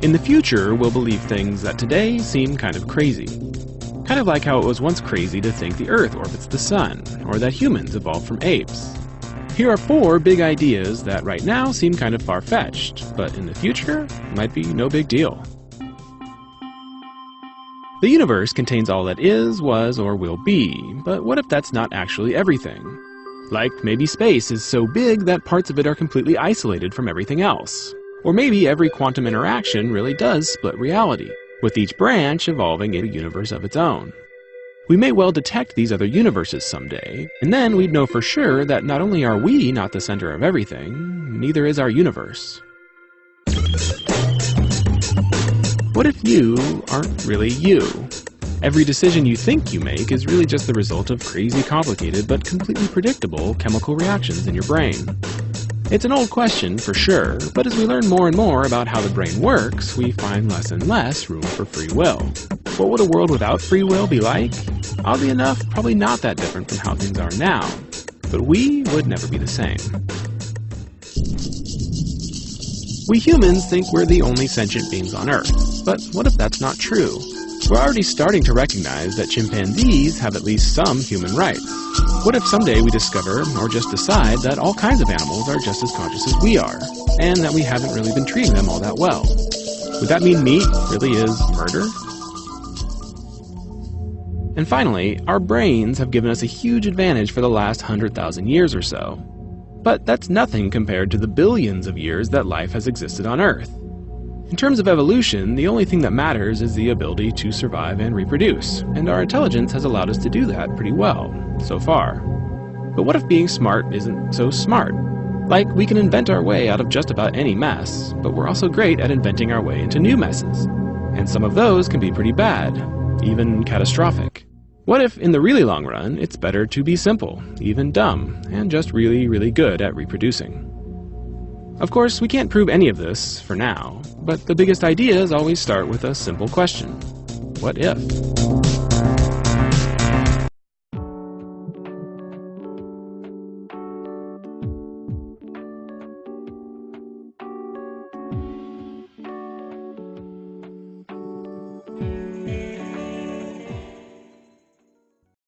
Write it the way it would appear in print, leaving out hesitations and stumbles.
In the future, we'll believe things that today seem kind of crazy. Kind of like how it was once crazy to think the Earth orbits the Sun, or that humans evolved from apes. Here are 4 big ideas that right now seem kind of far-fetched, but in the future might be no big deal. The universe contains all that is, was, or will be, but what if that's not actually everything? Like maybe space is so big that parts of it are completely isolated from everything else. Or maybe every quantum interaction really does split reality, with each branch evolving in a universe of its own. We may well detect these other universes someday, and then we'd know for sure that not only are we not the center of everything, neither is our universe. What if you aren't really you? Every decision you think you make is really just the result of crazy complicated but completely predictable chemical reactions in your brain. It's an old question for sure, but as we learn more and more about how the brain works, we find less and less room for free will. What would a world without free will be like? Oddly enough, probably not that different from how things are now, but we would never be the same. We humans think we're the only sentient beings on Earth, but what if that's not true? We're already starting to recognize that chimpanzees have at least some human rights. What if someday we discover, or just decide, that all kinds of animals are just as conscious as we are, and that we haven't really been treating them all that well? Would that mean meat really is murder? And finally, our brains have given us a huge advantage for the last 100,000 years or so. But that's nothing compared to the billions of years that life has existed on Earth. In terms of evolution, the only thing that matters is the ability to survive and reproduce, and our intelligence has allowed us to do that pretty well, so far. But what if being smart isn't so smart? Like, we can invent our way out of just about any mess, but we're also great at inventing our way into new messes. And some of those can be pretty bad, even catastrophic. What if, in the really long run, it's better to be simple, even dumb, and just really, really good at reproducing? Of course, we can't prove any of this for now, but the biggest ideas always start with a simple question: what if?